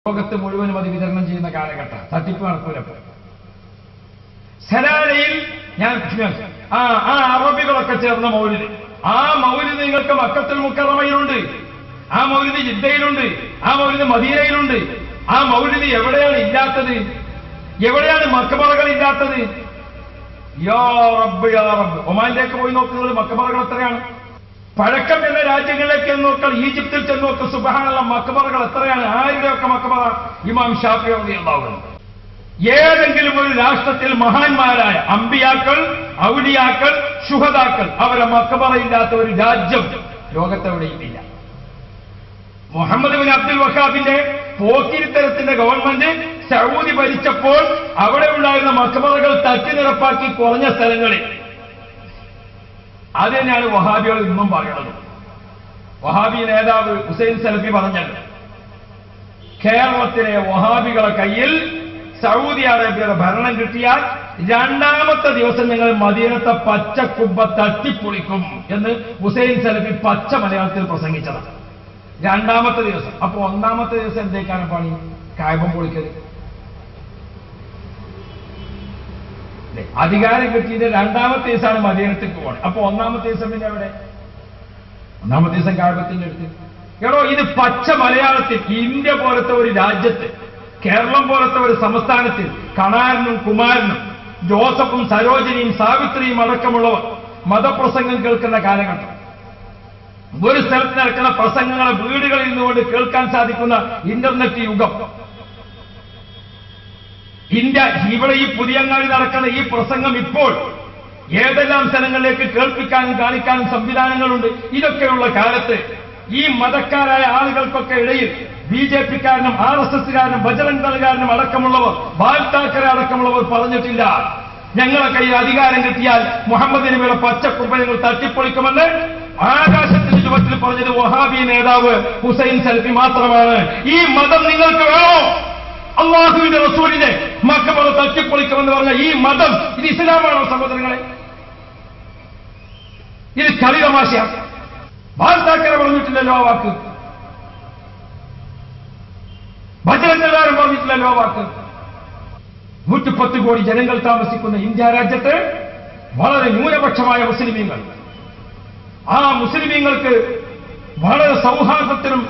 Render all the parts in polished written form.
ലോകത്ത് മുഴുവനും അത് വിതരണം ചെയ്യുന്ന കാലഘട്ടം. തട്ടിപ്പ് നടക്കൂലപ്പോ. സലാലയിൽ ഞാൻ ആ അറബികളൊക്കെ ചേർന്ന മൗലിദ്, ആ മൗലിദ് നിങ്ങൾക്ക് മക്കത്തുൽ മുക്കറമയിലുണ്ട്, ആ മൗലിദ് ജിദ്ദയിലുണ്ട്, ആ മൗലിദ് മദീനയിലുണ്ട്. ആ മൗലിദ് എവിടെയാണ് ഇല്ലാത്തത്? എവിടെയാണ് മക്ബറകൾ ഇല്ലാത്തത്? യാ റബ്ബ് യാ റബ്ബ്. ഒമാനിലേക്ക് പോയി നോക്കുന്നത് മക്ബറകൾ എത്രയാണ്? പഴക്കം എന്ന രാജ്യങ്ങളിലേക്ക് നോക്കാൻ ഈജിപ്തിൽ ചെന്ന് നോക്ക്, സുബ്ഹാനല്ലാഹ്, മക്ബറകൾ എത്രയാണ്? ആരുടെയൊക്കെ മക്ബറ? ഇമാം ഷാഫി റളിയല്ലാഹു അൻഹു. ഏതെങ്കിലും ഒരു രാഷ്ട്രത്തിൽ മഹാന്മാരായ അമ്പിയാക്കൾ, ഔലിയാക്കൾ, ശുഹദാക്കൾ അവരെ മക്ബറയില്ലാത്ത ഒരു രാജ്യം ലോകത്തെവിടെയും ഇല്ല. മുഹമ്മദ് ബിൻ അബ്ദുൽ വഹാബിന്റെ പോക്കിരിത്തരത്തിന്റെ ഗവൺമെന്റ് സൗദി ഭരിച്ചപ്പോൾ അവിടെ ഉണ്ടായിരുന്ന മക്ബറകൾ തട്ടി നിറപ്പാക്കി കുറഞ്ഞ സ്ഥലങ്ങളിൽ. അത് തന്നെയാണ് വഹാബികൾ ഇന്നും പറയുന്നത്. വഹാബി നേതാവ് ഹുസൈൻ സലഫി പറഞ്ഞത്, കേരളത്തിലെ വഹാബികളെ കയ്യിൽ സൗദി അറേബ്യയുടെ ഭരണം കിട്ടിയാൽ രണ്ടാമത്തെ ദിവസം ഞങ്ങൾ മദീനത്തെ പച്ചക്കുബ്ബ തട്ടിപ്പൊളിക്കും എന്ന് ഹുസൈൻ സലഫി പച്ച മലയാളത്തിൽ പ്രസംഗിച്ചതാണ്. രണ്ടാമത്തെ ദിവസം. അപ്പൊ ഒന്നാമത്തെ ദിവസം എന്തേക്കാണ് പണി? കായബം പൊളിക്കല്. അധികാരം കിട്ടിയത് രണ്ടാമത്തെ ദിവസമാണ് മദീനത്തേക്ക് പോകണം. അപ്പൊ ഒന്നാമത്തെ ദിവസം പിന്നെ എവിടെ? ഒന്നാമത്തെ ദിവസം കായബത്തിന്റെ അടുത്ത്. എടോ, ഇത് പച്ച മലയാളത്തിൽ ഇന്ത്യ പോലത്തെ ഒരു രാജ്യത്ത്, കേരളം പോലത്തെ ഒരു സംസ്ഥാനത്തിൽ കണാരനും കുമാരനും ജോസഫും സരോജിനിയും സാവിത്രിയും അടക്കമുള്ളവർ മതപ്രസംഗം കേൾക്കുന്ന കാലഘട്ടം. ഒരു സ്ഥലത്ത് നടക്കുന്ന പ്രസംഗങ്ങളെ വീടുകളിൽ നിന്നുകൊണ്ട് കേൾക്കാൻ സാധിക്കുന്ന ഇന്റർനെറ്റ് യുഗം. ഇന്ത്യ ഇവിടെ ഈ പുതിയങ്ങാടി നടക്കുന്ന ഈ പ്രസംഗം ഇപ്പോൾ ഏതെല്ലാം സ്ഥലങ്ങളിലേക്ക് കേൾപ്പിക്കാനും കാണിക്കാനും സംവിധാനങ്ങളുണ്ട്. ഇതൊക്കെയുള്ള കാലത്ത് ഈ മതക്കാരായ ആളുകൾക്കൊക്കെ ഇടയിൽ ബിജെപിക്കാരനും RSSകാരനും ബജറംഗ് ദൾകാരനും അടക്കമുള്ളവർ, ബാൽ താക്കറെ അടക്കമുള്ളവർ പറഞ്ഞിട്ടില്ല, ഞങ്ങളെ കയ്യിൽ അധികാരം കിട്ടിയാൽ മുഹമ്മദ് നബിയുടെ പച്ചക്കുർബനകൾ തട്ടിപ്പൊളിക്കുമെന്ന് ആകാശത്തിന്റെ രൂപത്തിൽ പറഞ്ഞത് വഹാബി നേതാവ് ഹുസൈൻ സലഫി മാത്രമാണ്. ഈ മതം നിങ്ങൾക്ക് വേണോ? അള്ളാഹുവിന്റെ റസൂലിനെ മക്ബറ തട്ടിപ്പൊളിക്കുമെന്ന് പറഞ്ഞ ഈ മതം, ഇത് ഇസ്ലാമാണോ സഹോദരങ്ങളെ? ഇത് കളി തമാശയാണ്. ബാൽ താക്കറെ പറഞ്ഞിട്ടില്ലല്ലോ ആ വാക്ക്, ഭജനക്കാരൻ പറഞ്ഞിട്ടില്ലല്ലോ ആ വാക്ക്. 110 കോടി ജനങ്ങൾ താമസിക്കുന്ന ഇന്ത്യ രാജ്യത്ത് വളരെ ന്യൂനപക്ഷമായ മുസ്ലിമീങ്ങൾ, ആ മുസ്ലിമീങ്ങൾക്ക് വളരെ സൗഹാർദ്ദത്തിനും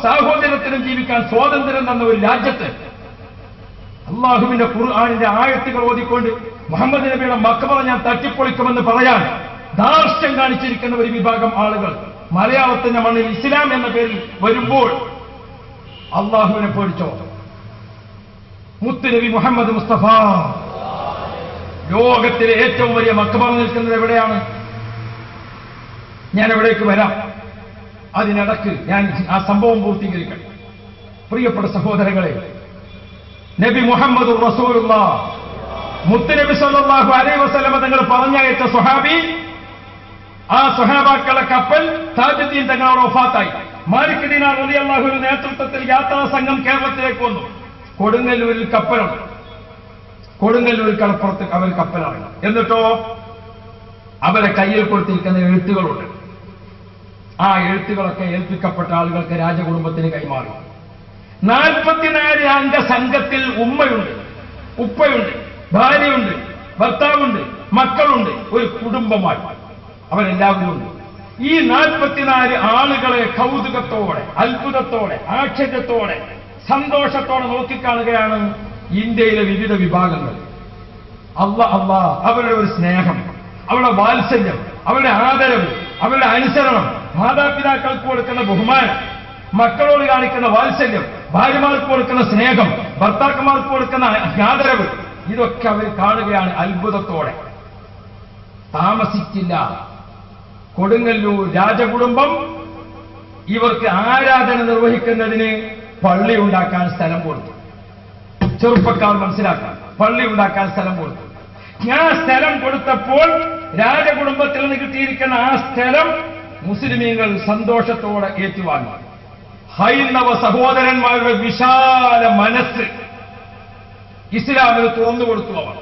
സാഹോദര്യത്തിനും ജീവിക്കാൻ സ്വാതന്ത്ര്യം തന്ന ഒരു രാജ്യത്ത് അള്ളാഹുവിന്റെ ഖുർആനിന്റെ ആയത്തുകൾ ഓതിക്കൊണ്ട് മുഹമ്മദ് നബിയുടെ മക്ബറ ഞാൻ തട്ടിപ്പൊളിക്കുമെന്ന് പറയാൻ ധാർഷ്ട്യം കാണിച്ചിരിക്കുന്ന ഒരു വിഭാഗം ആളുകൾ മലയാളത്തിന്റെ മണ്ണിൽ ഇസ്ലാം എന്ന പേരിൽ വരുമ്പോൾ അള്ളാഹുവിനെ പേടിച്ചോ? മുത്തുനബി മുഹമ്മദ് മുസ്തഫ ലോകത്തിലെ ഏറ്റവും വലിയ മക്ബറ നിൽക്കുന്നത് എവിടെയാണ്? ഞാൻ എവിടേക്ക് വരാം. അതിനിടക്ക് ഞാൻ ആ സംഭവം പൂർത്തീകരിക്കട്ടെ. പ്രിയപ്പെട്ട സഹോദരങ്ങളെ, നബി മുഹമ്മദ് റസൂലുള്ളാഹ് മുത്തുനബി സല്ലല്ലാഹു അലൈഹി വസല്ലം തങ്ങൾ പറഞ്ഞയച്ച സ്വഹാബി, ആ സ്വഹാബാക്കളുടെ കപ്പൽ താജുദ്ദീൻ തങ്ങളുടെ വഫാത്തായി. മാലിക് ദിനാർ റളിയല്ലാഹു അൻഹു നേതൃത്വത്തിൽ യാത്രാ സംഘം കേരളത്തിലേക്ക് വന്നു. കൊടുങ്ങല്ലൂരിൽ കപ്പലുണ്ട്. കൊടുങ്ങല്ലൂരിൽ കടപ്പുറത്ത് അവർ കപ്പലിറങ്ങി. എന്നിട്ടോ അവരെ കയ്യിൽ കൊടുത്തിരിക്കുന്ന എഴുത്തുകളുണ്ട്. ആ എഴുത്തുകളൊക്കെ ഏൽപ്പിക്കപ്പെട്ട ആളുകൾക്ക് രാജകുടുംബത്തിന് കൈമാറി. 44 അംഗ സംഘത്തിൽ ഉമ്മയുണ്ട്, ഉപ്പയുണ്ട്, ഭാര്യയുണ്ട്, ഭർത്താവുണ്ട്, മക്കളുണ്ട്, ഒരു കുടുംബമായി അവരെല്ലാവരും ഉണ്ട്. ഈ 44 ആളുകളെ കൗതുകത്തോടെ, അത്ഭുതത്തോടെ, ആശ്ചര്യത്തോടെ, സന്തോഷത്തോടെ നോക്കിക്കാണുകയാണ് ഇന്ത്യയിലെ വിവിധ വിഭാഗങ്ങൾ. അല്ലാ അവരുടെ ഒരു സ്നേഹം, അവരുടെ വാത്സല്യം, അവരുടെ ആദരവ്, അവരുടെ അനുസരണം, മാതാപിതാക്കൾക്ക് കൊടുക്കുന്ന ബഹുമാനം, മക്കളോട് കാണിക്കുന്ന വാത്സല്യം, ഭാര്യമാർക്ക് കൊടുക്കുന്ന സ്നേഹം, ഭർത്താക്കന്മാർക്ക് കൊടുക്കുന്ന ആദരവ്, ഇതൊക്കെ അവർ കാണുകയാണ് അത്ഭുതത്തോടെ. താമസിച്ചില്ല, കൊടുങ്ങല്ലൂർ രാജകുടുംബം ഇവർക്ക് ആരാധന നിർവഹിക്കുന്നതിന് പള്ളി ഉണ്ടാക്കാൻ സ്ഥലം കൊടുത്തു. ചെറുപ്പക്കാർ മനസ്സിലാക്കാൻ, പള്ളി ഉണ്ടാക്കാൻ സ്ഥലം കൊടുത്തു. ആ സ്ഥലം കൊടുത്തപ്പോൾ രാജകുടുംബത്തിൽ നിന്ന് കിട്ടിയിരിക്കുന്ന ആ സ്ഥലം മുസ്ലിമീങ്ങൾ സന്തോഷത്തോടെ ഏറ്റുവാങ്ങി. ഹൈന്ദവ സഹോദരന്മാരുടെ വിശാല മനസ്സ് ഇസ്ലാമിന് തുറന്നു കൊടുത്തു അവർ.